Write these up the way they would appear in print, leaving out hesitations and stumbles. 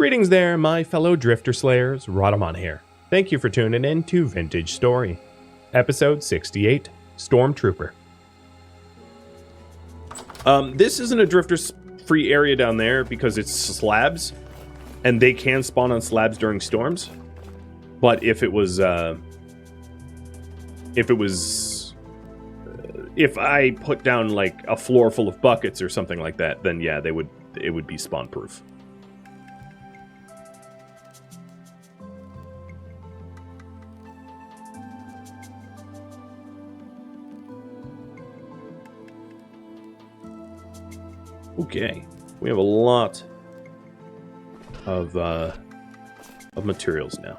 Greetings there, my fellow Drifter Slayers, Rhadamant here. Thank you for tuning in to Vintage Story, Episode 68, Stormtrooper. This isn't a Drifter-free area down there because it's slabs, and they can spawn on slabs during storms. But if I put down like a floor full of buckets or something like that, then yeah, it would be spawn proof. Okay, we have a lot of materials now.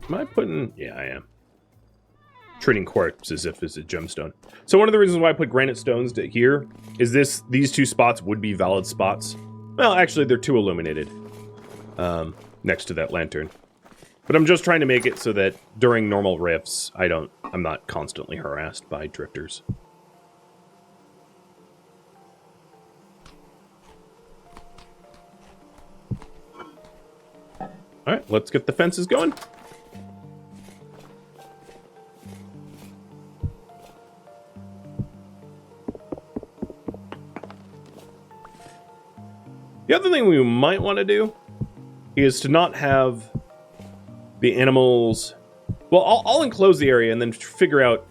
Am I putting... Yeah, I am. Treating quartz as if it's a gemstone. So one of the reasons why I put granite stones here is these two spots would be valid spots. Well, actually, they're too illuminated next to that lantern. But I'm just trying to make it so that during normal rifts, I'm not constantly harassed by drifters. All right, let's get the fences going. The other thing we might want to do is to not have the animals... Well, I'll enclose the area and then figure out...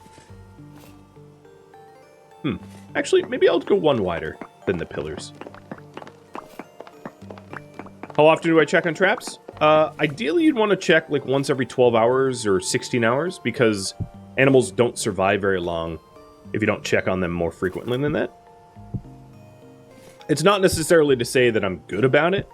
Actually, maybe I'll go one wider than the pillars. How often do I check on traps? Ideally, you'd want to check like once every 12 hours or 16 hours because animals don't survive very long if you don't check on them more frequently than that. It's not necessarily to say that I'm good about it.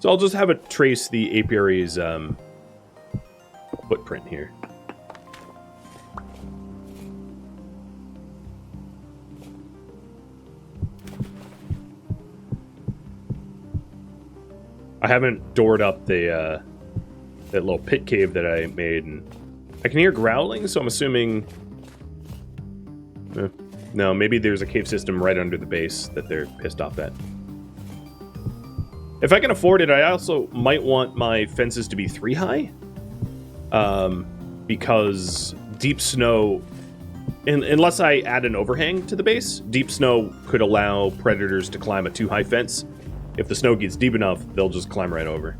So I'll just have it trace the apiary's footprint here. I haven't doored up the that little pit cave that I made, and I can hear growling, so I'm assuming... no, maybe there's a cave system right under the base that they're pissed off at. If I can afford it, I also might want my fences to be 3 high. Because deep snow... unless I add an overhang to the base, deep snow could allow predators to climb a 2 high fence. If the snow gets deep enough, they'll just climb right over.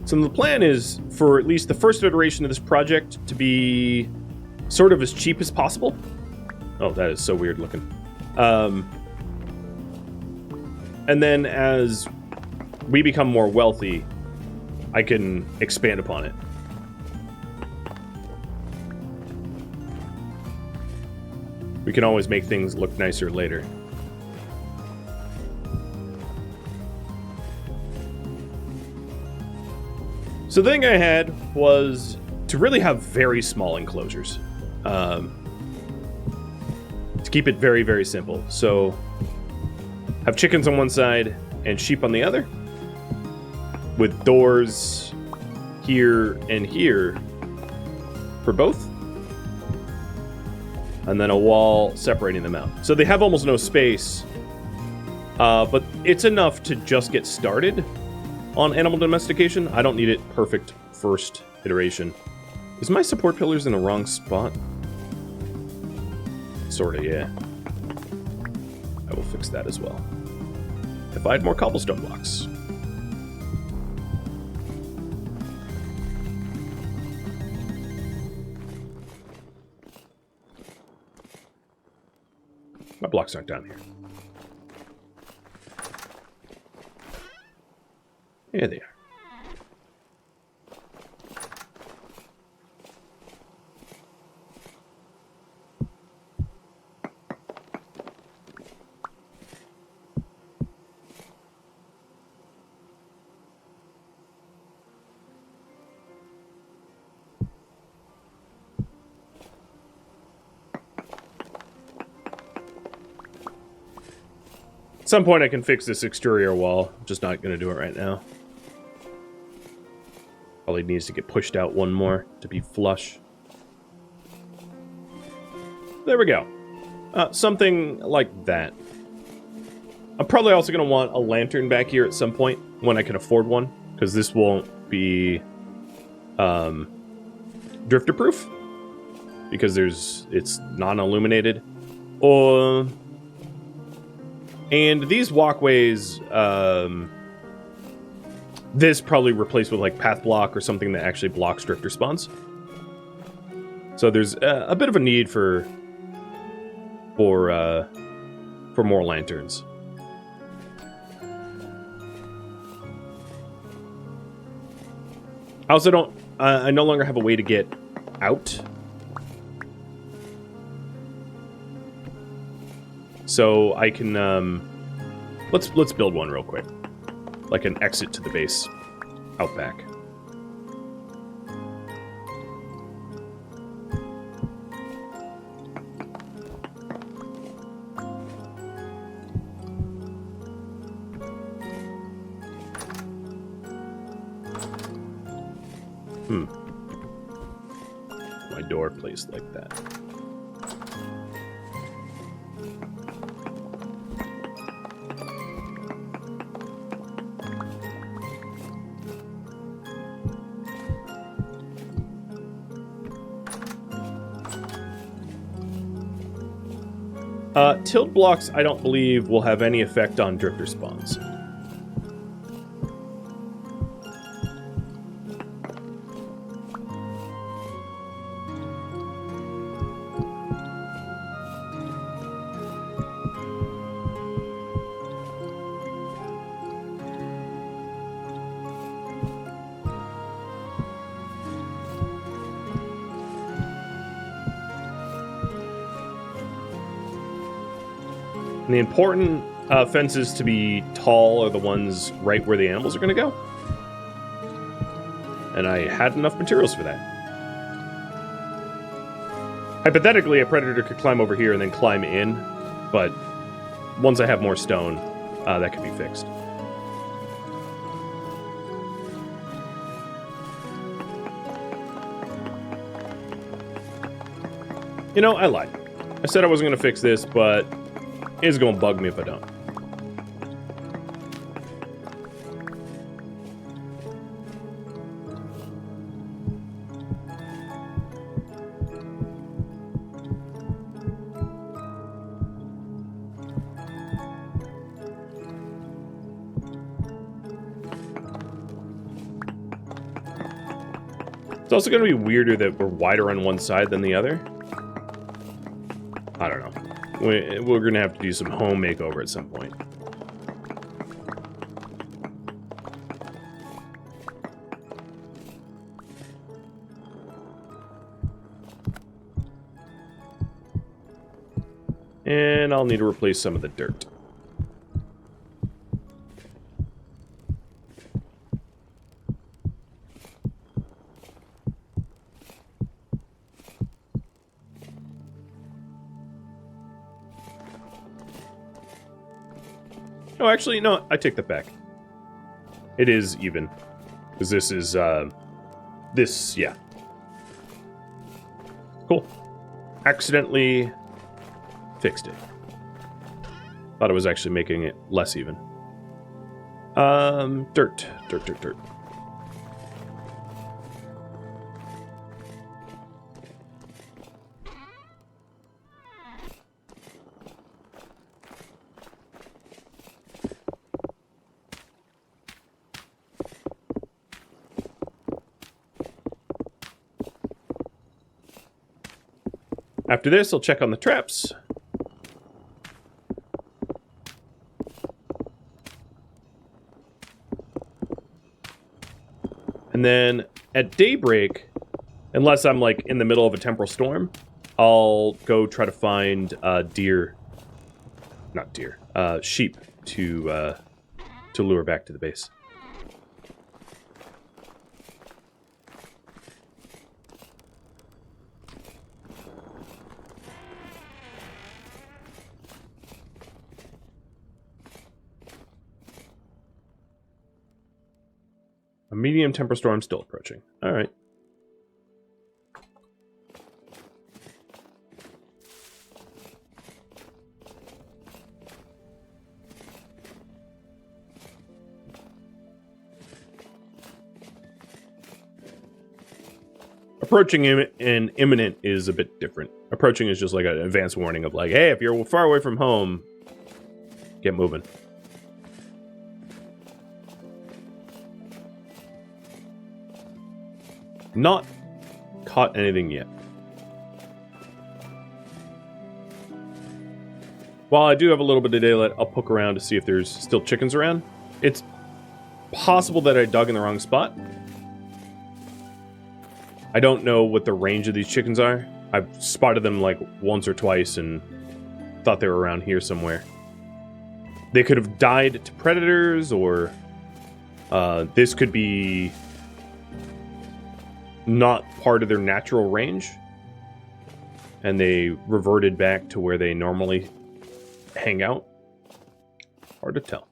So the plan is for at least the first iteration of this project to be sort of as cheap as possible. Oh, that is so weird looking. And then as we become more wealthy, I can expand upon it. We can always make things look nicer later. So the thing I had was to really have very small enclosures. To keep it very, very simple. So have chickens on one side and sheep on the other, with doors here and here for both, and then a wall separating them out. So they have almost no space, but it's enough to just get started on animal domestication. I don't need it perfect first iteration. Is my support pillars in the wrong spot? Sorta, yeah. I will fix that as well. If I had more cobblestone blocks. My blocks aren't down here. Here they are. At some point I can fix this exterior wall. I'm just not going to do it right now. Probably needs to get pushed out one more to be flush. There we go. Something like that. I'm probably also going to want a lantern back here at some point when I can afford one, because this won't be drifter proof because it's non-illuminated. And these walkways, this probably replaced with like path block or something that actually blocks drifter spawns. So there's a bit of a need for more lanterns. I also don't. I no longer have a way to get out. So I can let's build one real quick, like an exit to the base, out back. My door placed like that. Tilt blocks, I don't believe, will have any effect on drifter spawns. And the important fences to be tall are the ones right where the animals are going to go. And I had enough materials for that. Hypothetically, a predator could climb over here and then climb in, but once I have more stone, that could be fixed. You know, I lied. I said I wasn't going to fix this, but it's going to bug me if I don't. It's also going to be weirder that we're wider on one side than the other. I don't know. We're going to have to do some home makeover at some point. And I'll need to replace some of the dirt. Oh, actually, no, I take that back. It is even. Because this is, yeah. Cool. Accidentally fixed it. Thought it was actually making it less even. Dirt. After this, I'll check on the traps. And then at daybreak, unless I'm like in the middle of a temporal storm, I'll go try to find sheep to lure back to the base. A medium temporal storm still approaching. All right. Approaching and imminent is a bit different. Approaching is just like an advance warning of like, hey, if you're far away from home, get moving. Not caught anything yet. While I do have a little bit of daylight, I'll poke around to see if there's still chickens around. It's possible that I dug in the wrong spot. I don't know what the range of these chickens are. I've spotted them like once or twice and thought they were around here somewhere. They could have died to predators, or this could be not part of their natural range, and they reverted back to where they normally hang out. Hard to tell.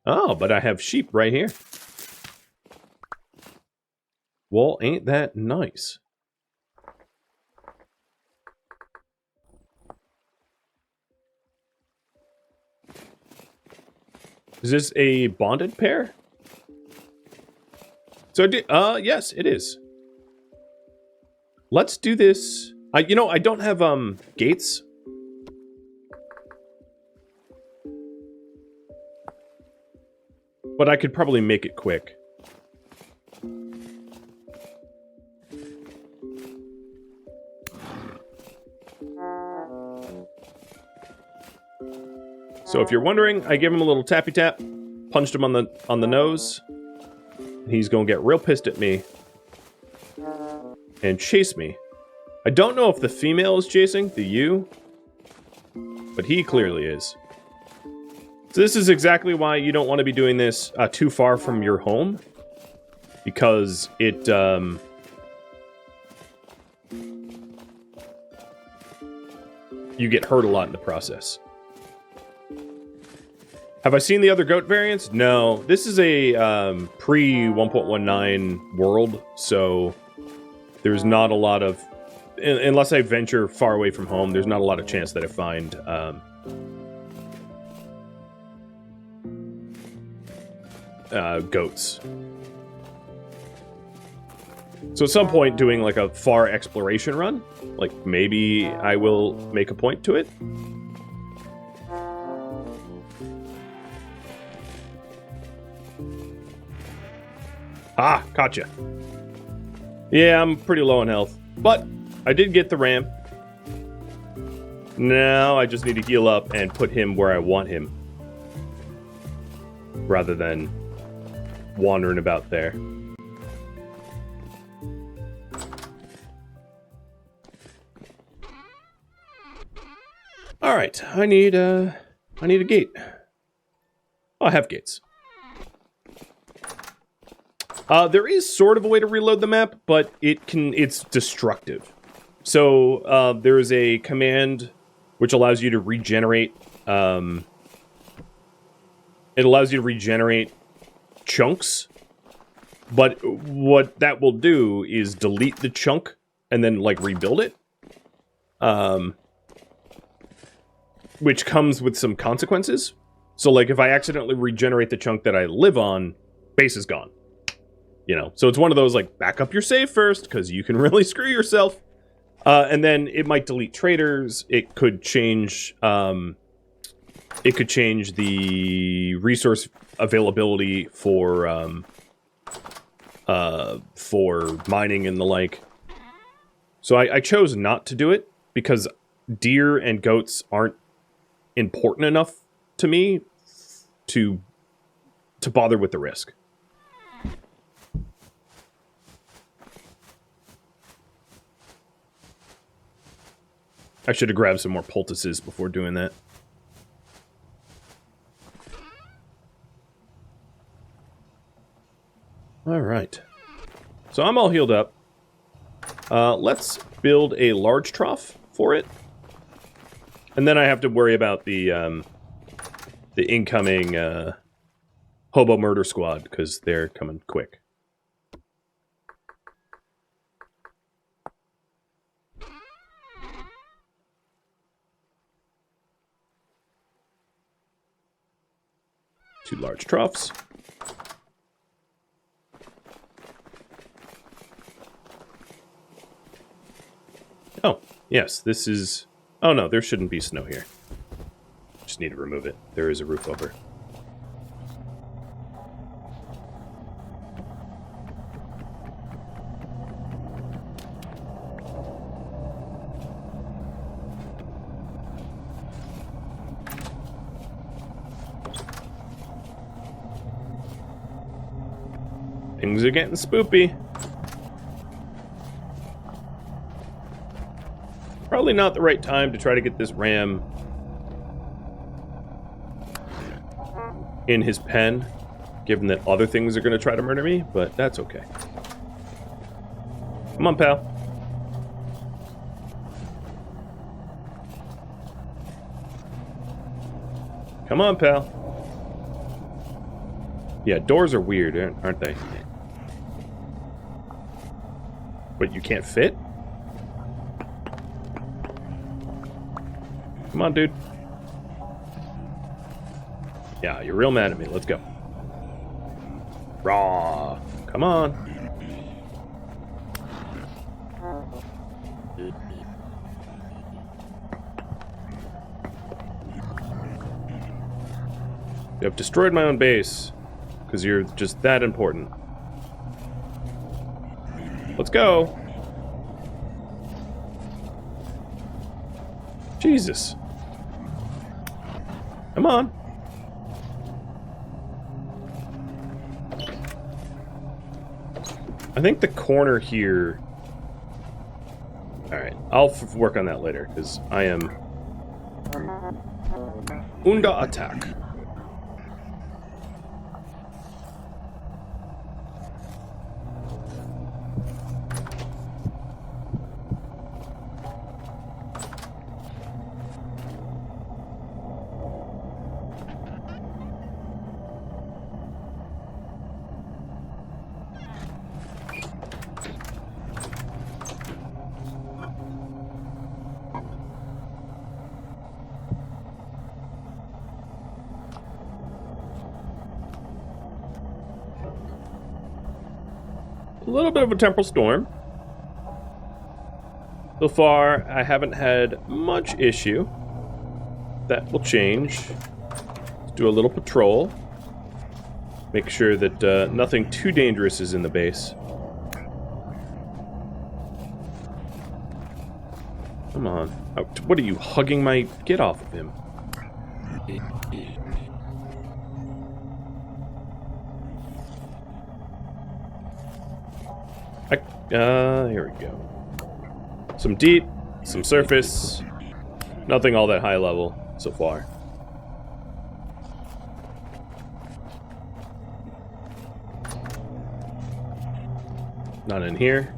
Oh, but I have sheep right here. Well, ain't that nice? Is this a bonded pair? So, yes, it is. Let's do this. You know, I don't have, gates. But I could probably make it quick. So if you're wondering, I give him a little tappy tap, punched him on the nose. He's gonna get real pissed at me and chase me. I don't know if the female is chasing the ewe, but he clearly is. So this is exactly why you don't want to be doing this too far from your home, because it you get hurt a lot in the process. Have I seen the other goat variants? No. This is a pre-1.19 world, so there's not a lot of... Unless I venture far away from home, there's not a lot of chance that I find... goats. So at some point, doing like a far exploration run, like maybe I will make a point to it. Ah, gotcha. Yeah, I'm pretty low on health, but I did get the ram. Now I just need to heal up and put him where I want him, rather than wandering about there. All right, I need a gate. Oh, I have gates. There is sort of a way to reload the map, but it's destructive. So there is a command which allows you to regenerate. It allows you to regenerate chunks, but what that will do is delete the chunk and then like rebuild it, which comes with some consequences. So like if I accidentally regenerate the chunk that I live on, base is gone. You know, so it's one of those like back up your save first, because you can really screw yourself. And then it might delete traders. It could change. It could change the resource availability for mining and the like. So I chose not to do it because deer and goats aren't important enough to me to bother with the risk. I should have grabbed some more poultices before doing that. Alright. So I'm all healed up. Let's build a large trough for it. And then I have to worry about the incoming hobo murder squad, because they're coming quick. Two large troughs. Oh, yes, this is... Oh no, there shouldn't be snow here. Just need to remove it. There is a roof over. Things are getting spoopy. Probably not the right time to try to get this ram in his pen, given that other things are going to try to murder me, but that's okay. Come on, pal. Come on, pal. Yeah, doors are weird, aren't they? But you can't fit? Come on, dude. Yeah, you're real mad at me. Let's go. Raw. Come on. You have destroyed my own base, because you're just that important. Let's go. Jesus. Come on. I think the corner here... Alright, I'll work on that later, because I am... under attack. A little bit of a temporal storm. So far, I haven't had much issue. That will change. Let's do a little patrol. Make sure that nothing too dangerous is in the base. Come on. Oh, what are you, hugging my... Get off of him. Here we go. Some deep, some surface. Nothing all that high level so far. Not in here.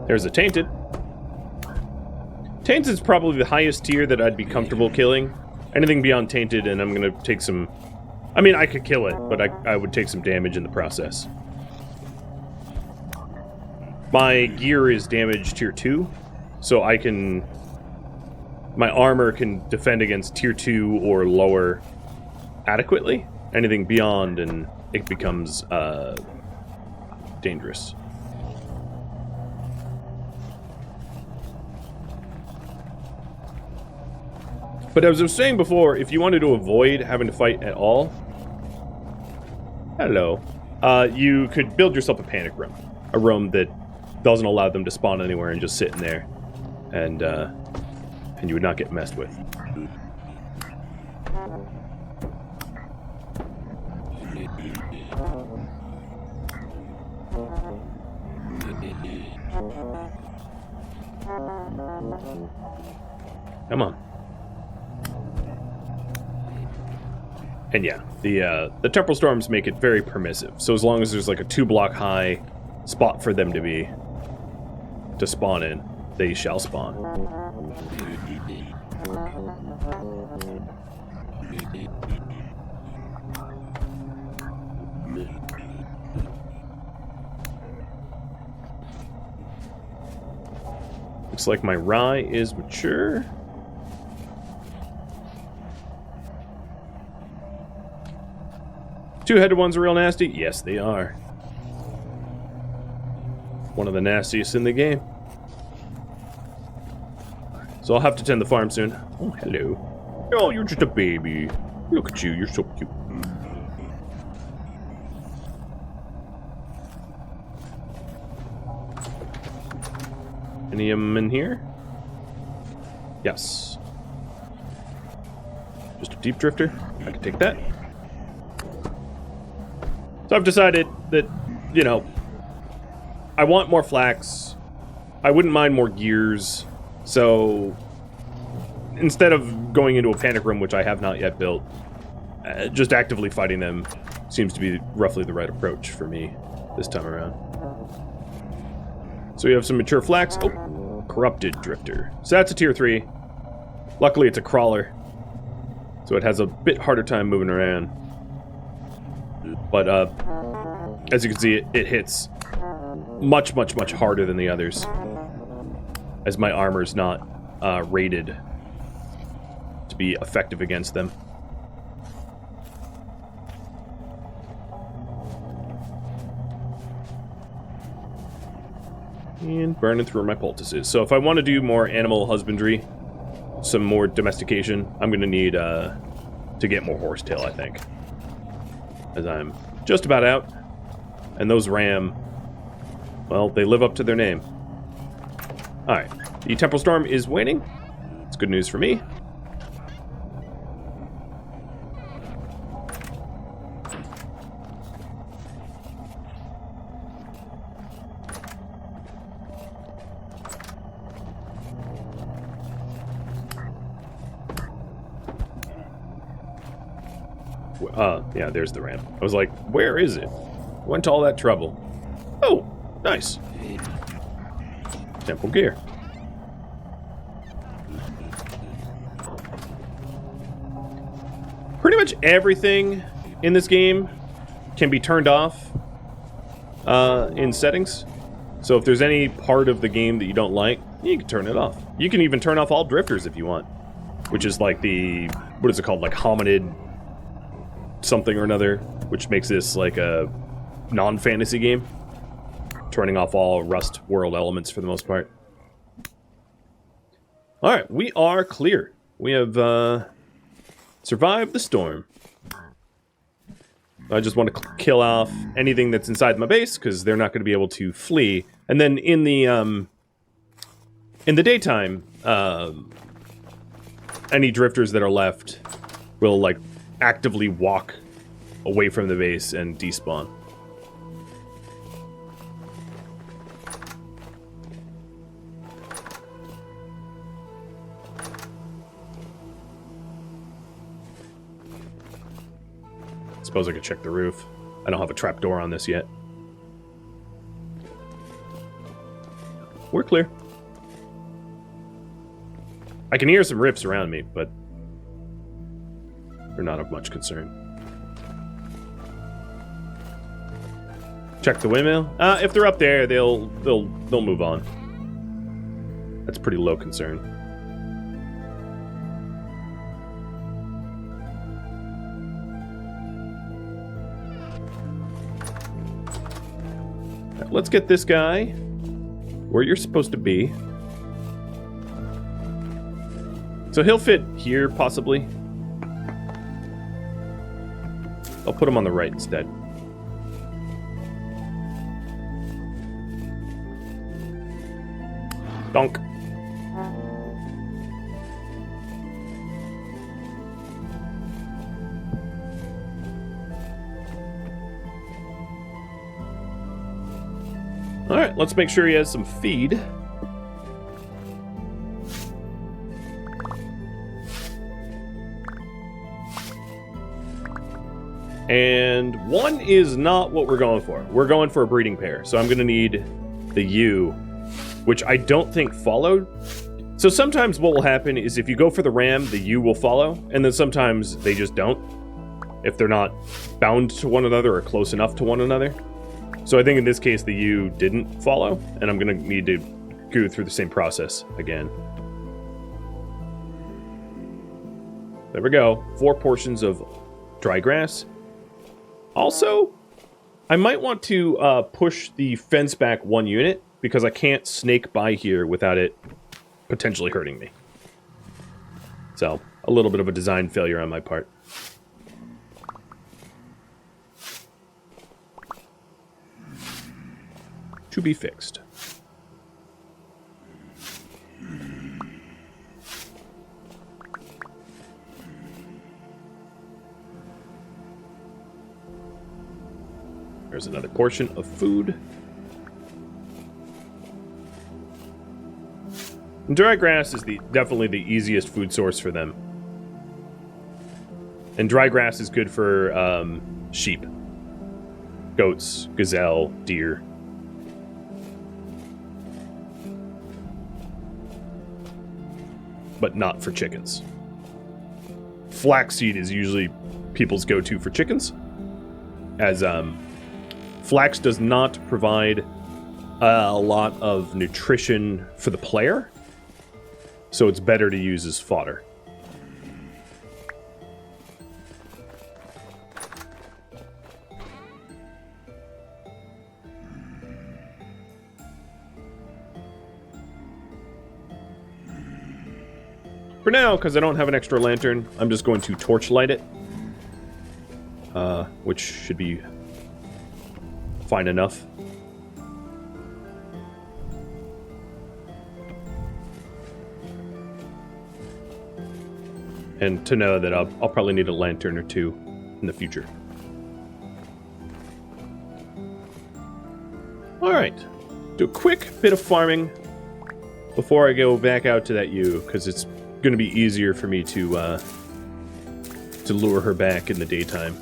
There's a tainted. Tainted is probably the highest tier that I'd be comfortable killing. Anything beyond tainted, and I'm gonna take some... I mean, I could kill it, but I would take some damage in the process. My gear is damage tier 2, so I can... My armor can defend against tier 2 or lower adequately. Anything beyond, and it becomes dangerous. But as I was saying before, if you wanted to avoid having to fight at all... Hello. You could build yourself a panic room. A room that doesn't allow them to spawn anywhere and just sit in there. And you would not get messed with. Come on. And yeah, the temporal storms make it very permissive. So as long as there's like a 2-block high spot for them to spawn in, they shall spawn. Looks like my rye is mature. Two-headed ones are real nasty? Yes, they are. One of the nastiest in the game. So I'll have to tend the farm soon. Oh, hello. Oh, you're just a baby. Look at you, you're so cute. Any of them in here? Yes. Just a deep drifter. I can take that. So I've decided that, you know, I want more flax. I wouldn't mind more gears. So instead of going into a panic room, which I have not yet built, just actively fighting them seems to be roughly the right approach for me this time around. So we have some mature flax. Oh, corrupted drifter. So that's a tier 3. Luckily it's a crawler, so it has a bit harder time moving around. But as you can see, it hits much, much, much harder than the others, as my armor's not rated to be effective against them. And burning through my poultices. So if I want to do more animal husbandry, some more domestication, I'm going to need to get more horsetail, I think. As I'm just about out. And those ram, well, they live up to their name. Alright, the temporal storm is waning. It's good news for me. Yeah, there's the ramp. I was like, where is it? Went to all that trouble. Oh, nice. Temple gear. Pretty much everything in this game can be turned off in settings. So if there's any part of the game that you don't like, you can turn it off. You can even turn off all drifters if you want, which is like the, what is it called, like hominid something or another, which makes this like a non-fantasy game, turning off all Rust world elements for the most part. Alright, we are clear. We have survived the storm. I just want to kill off anything that's inside my base, because they're not going to be able to flee. And then in the daytime, any drifters that are left will like actively walk away from the base and despawn. Suppose I could check the roof. I don't have a trapdoor on this yet. We're clear. I can hear some rips around me, but they're not of much concern. Check the windmill. If they're up there, they'll move on. That's pretty low concern. Right, let's get this guy where you're supposed to be. So he'll fit here, possibly. I'll put him on the right instead. Donk. All right, let's make sure he has some feed. And 1 is not what we're going for. We're going for a breeding pair. So I'm going to need the ewe, which I don't think followed. So sometimes what will happen is if you go for the ram, the ewe will follow. And then sometimes they just don't, if they're not bound to one another or close enough to one another. So I think in this case, the ewe didn't follow. And I'm going to need to go through the same process again. There we go. 4 portions of dry grass. Also, I might want to push the fence back 1 unit because I can't snake by here without it potentially hurting me. So, a little bit of a design failure on my part. To be fixed. There's another portion of food. And dry grass is definitely the easiest food source for them. And dry grass is good for sheep, goats, gazelle, deer. But not for chickens. Flaxseed is usually people's go-to for chickens, as flax does not provide a lot of nutrition for the player, so it's better to use as fodder. For now, because I don't have an extra lantern, I'm just going to torchlight it, which should be fine enough. And to know that I'll probably need a lantern or 2 in the future. Alright. Do a quick bit of farming before I go back out to that ewe, because it's going to be easier for me to lure her back in the daytime.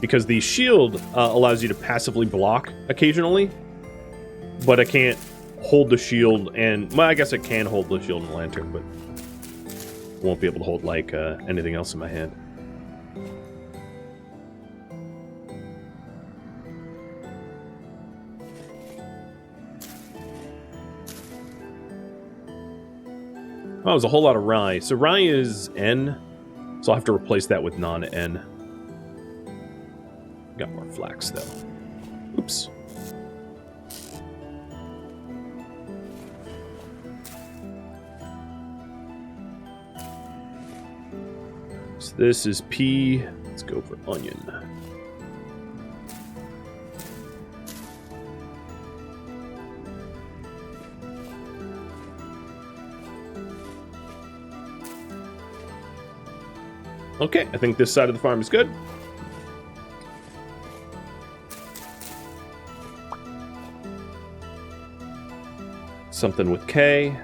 Because the shield allows you to passively block occasionally, but I can't hold the shield and... Well, I guess I can hold the shield and lantern, but won't be able to hold, like, anything else in my hand. Oh, there's a whole lot of rye. So rye is N, so I'll have to replace that with non-N. Got more flax, though. Oops. So this is P. Let's go for onion. Okay, I think this side of the farm is good. Something with K.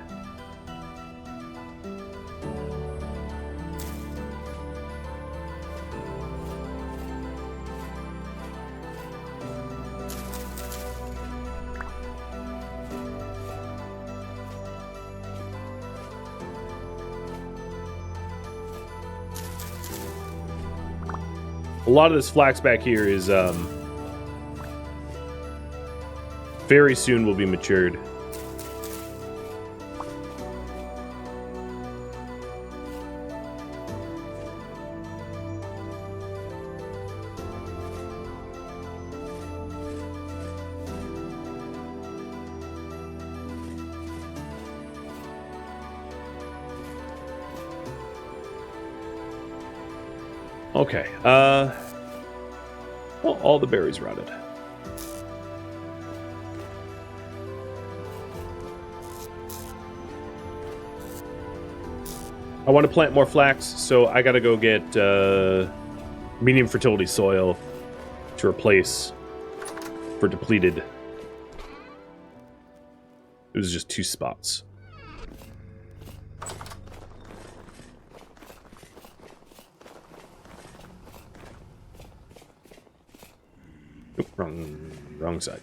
A lot of this flax back here is very soon will be matured. Okay, well, all the berries rotted. I want to plant more flax, so I gotta go get medium fertility soil to replace for depleted. It was just 2 spots. Oop, wrong side.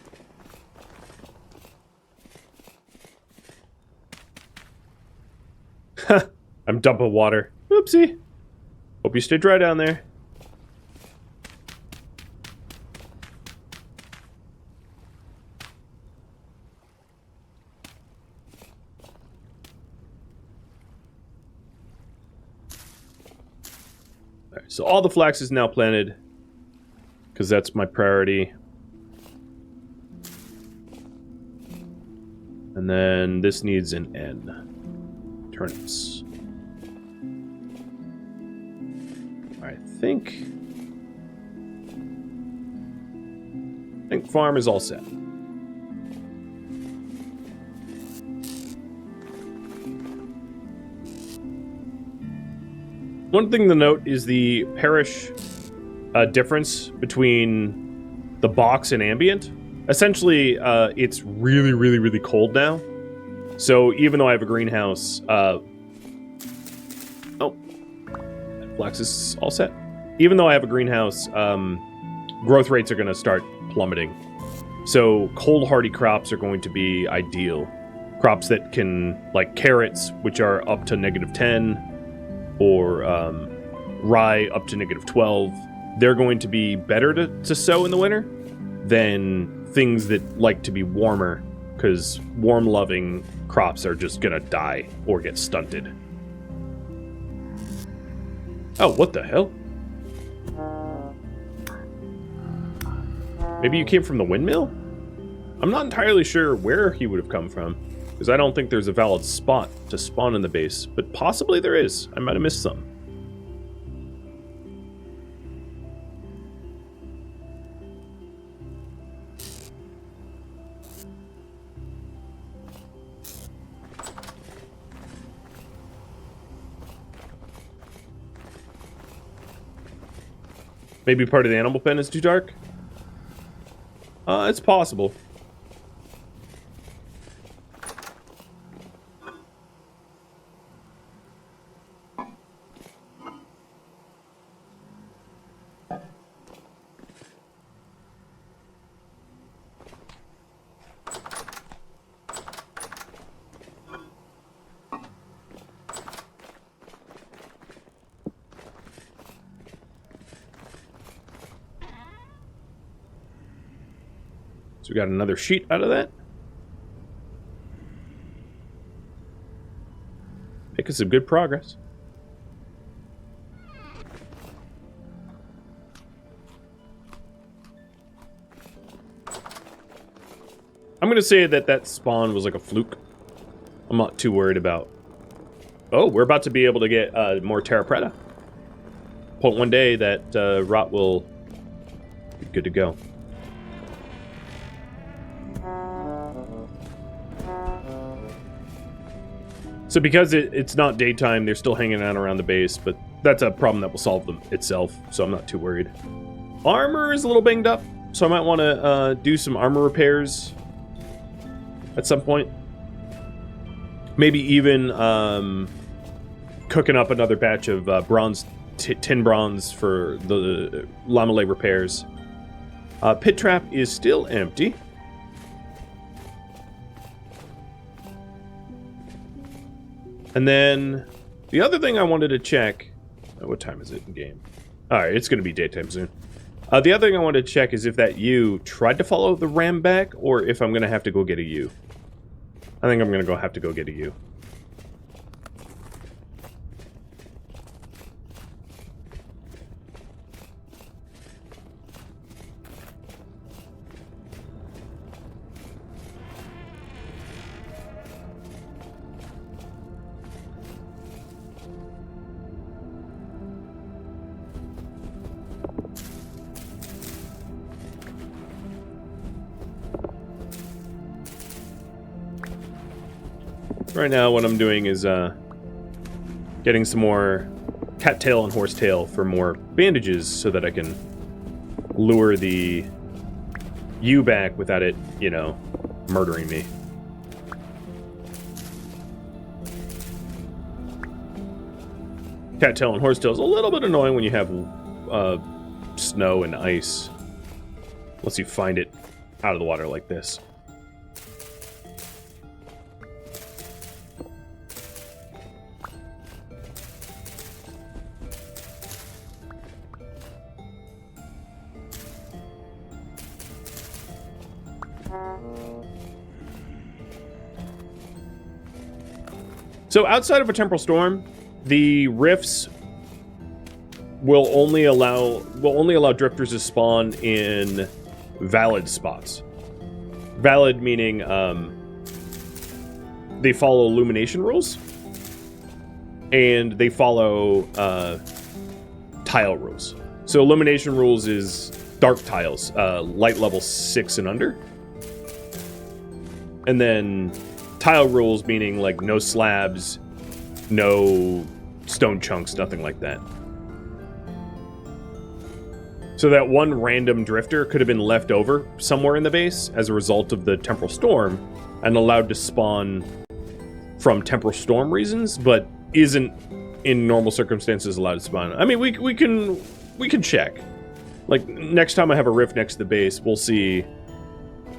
I'm dumping water. Oopsie. Hope you stay dry down there. Alright, so all the flax is now planted, because that's my priority. And then this needs an N. Turnips. I think farm is all set. One thing to note is the parish difference between the box and ambient. Essentially, it's really, really, really cold now. So even though I have a greenhouse, flax is all set. Even though I have a greenhouse, growth rates are going to start plummeting. So cold hardy crops are going to be ideal. Crops that can, like carrots, which are up to -10, or rye up to -12. They're going to be better to sow in the winter than things that like to be warmer, because warm-loving crops are just going to die or get stunted. Oh, what the hell? Maybe you came from the windmill? I'm not entirely sure where he would have come from, because I don't think there's a valid spot to spawn in the base, but possibly there is. I might have missed some. Maybe part of the animal pen is too dark? It's possible. So we got another sheet out of that. Making some good progress. I'm going to say that spawn was like a fluke. I'm not too worried about... Oh, we're about to be able to get more Terra Preta. Point one day that rot will be good to go. So because it's not daytime, they're still hanging out around the base, but that's a problem that will solve them itself, so I'm not too worried. Armor is a little banged up, so I might want to do some armor repairs at some point. Maybe even cooking up another batch of tin bronze for the lamellay repairs. Pit trap is still empty. And then the other thing I wanted to check... what time is it in game? Alright, it's going to be daytime soon. The other thing I wanted to check is if that ewe tried to follow the ram back, or if I'm going to have to go get a ewe. I think I'm going to have to go get a ewe. Right now, what I'm doing is getting some more cattail and horsetail for more bandages so that I can lure the you back without it, you know, murdering me. Cattail and horsetail is a little bit annoying when you have snow and ice. Unless you find it out of the water like this. So outside of a temporal storm, the rifts will only allow drifters to spawn in valid spots. Valid meaning they follow illumination rules and they follow tile rules. So illumination rules is dark tiles, light level 6 and under. And then tile rules meaning like no slabs, no stone chunks, nothing like that. So that one random drifter could have been left over somewhere in the base as a result of the temporal storm and allowed to spawn from temporal storm reasons, but isn't in normal circumstances allowed to spawn. I mean, we can check. Like next time I have a rift next to the base, we'll see.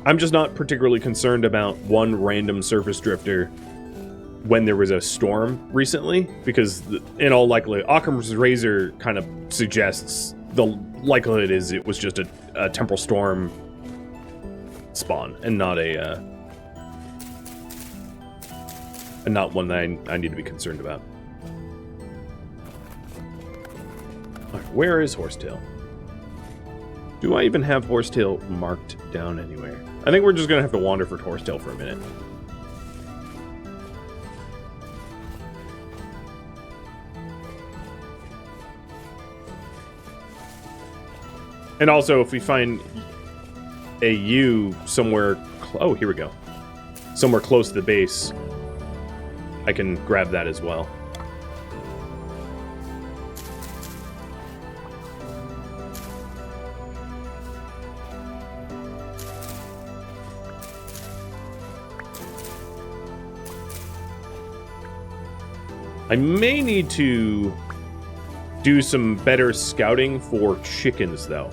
I'm just not particularly concerned about one random surface drifter when there was a storm recently, because in all likelihood, Occam's razor kind of suggests the likelihood is it was just a temporal storm spawn and not not one that I need to be concerned about. All right, where is Horsetail? Do I even have Horsetail marked down anywhere? I think we're just gonna have to wander for Horsetail for a minute. And also, if we find a U somewhere... Oh, here we go. Somewhere close to the base, I can grab that as well. I may need to do some better scouting for chickens, though.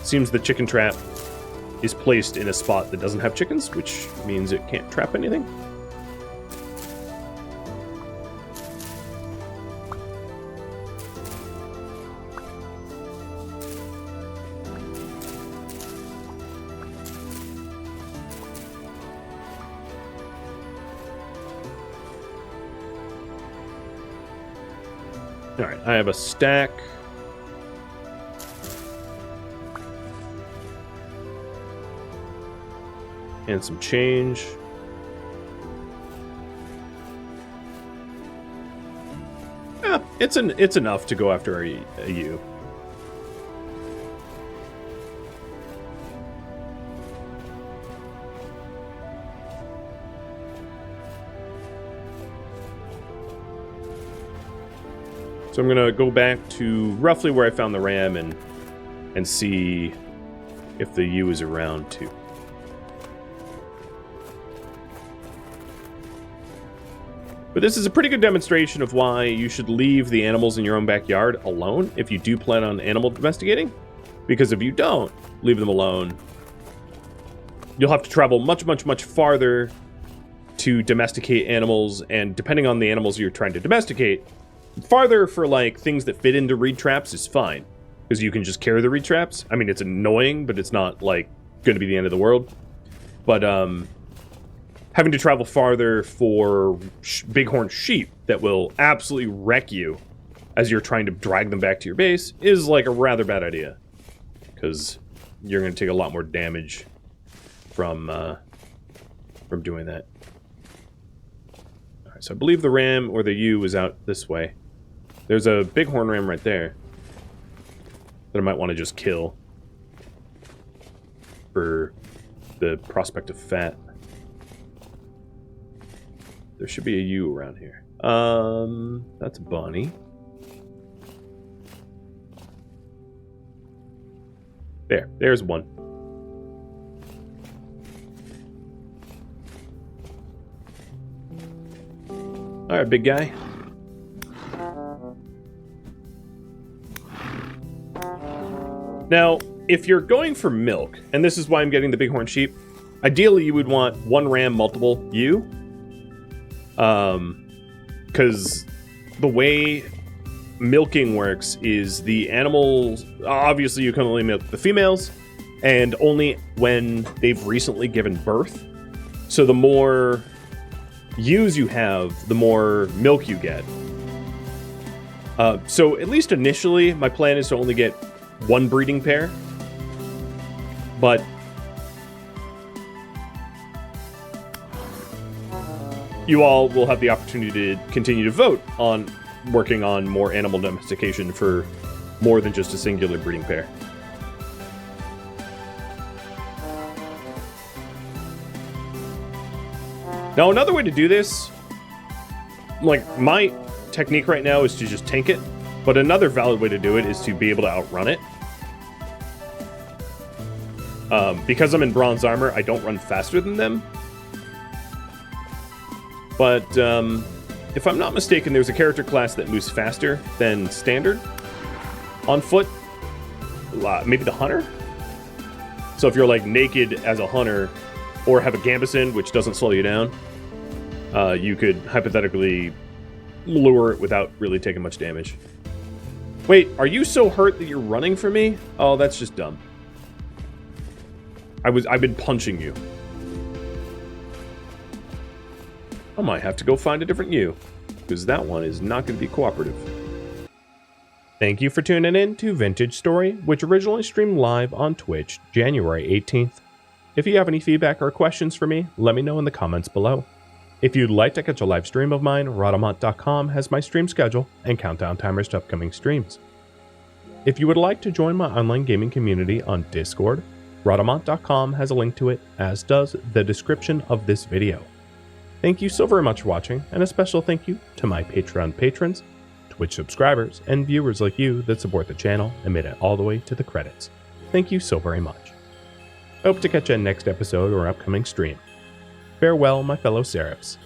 Seems the chicken trap is placed in a spot that doesn't have chickens, which means it can't trap anything. All right, I have a stack. And some change. Yeah, it's enough to go after a U. So I'm gonna go back to roughly where I found the ram and see if the U is around too. But this is a pretty good demonstration of why you should leave the animals in your own backyard alone if you do plan on animal domesticating. Because if you don't leave them alone, you'll have to travel much, much, much farther to domesticate animals, and depending on the animals you're trying to domesticate, farther for like things that fit into reed traps is fine, because you can just carry the reed traps. I mean, it's annoying, but it's not like going to be the end of the world. But having to travel farther for bighorn sheep that will absolutely wreck you as you're trying to drag them back to your base is like a rather bad idea, because you're going to take a lot more damage from doing that. All right, so I believe the ram or the ewe is out this way. There's a bighorn ram right there that I might want to just kill for the prospect of fat. There should be a ewe around here. That's Bonnie. There's one. All right, big guy. Now, if you're going for milk, and this is why I'm getting the bighorn sheep, ideally you would want one ram, multiple ewe. Because the way milking works is the animals, obviously you can only milk the females, and only when they've recently given birth. So the more ewes you have, the more milk you get. So at least initially, my plan is to only get one breeding pair. But you all will have the opportunity to continue to vote on working on more animal domestication for more than just a singular breeding pair. Now, another way to do this, like my technique right now is to just tank it, but another valid way to do it is to be able to outrun it. Because I'm in bronze armor, I don't run faster than them. But if I'm not mistaken, there's a character class that moves faster than standard on foot. Maybe the hunter? So if you're like naked as a hunter or have a gambeson, which doesn't slow you down, you could hypothetically lure it without really taking much damage. Wait, are you so hurt that you're running from me? Oh, that's just dumb. I've been punching you. I might have to go find a different you, because that one is not going to be cooperative. Thank you for tuning in to Vintage Story, which originally streamed live on Twitch January 18th. If you have any feedback or questions for me, let me know in the comments below. If you'd like to catch a live stream of mine, Rhadamant.com has my stream schedule and countdown timers to upcoming streams. If you would like to join my online gaming community on Discord, Rhadamant.com has a link to it, as does the description of this video. Thank you so very much for watching, and a special thank you to my Patreon patrons, Twitch subscribers, and viewers like you that support the channel and made it all the way to the credits. Thank you so very much. I hope to catch you in next episode or upcoming stream. Farewell, my fellow Seraphs.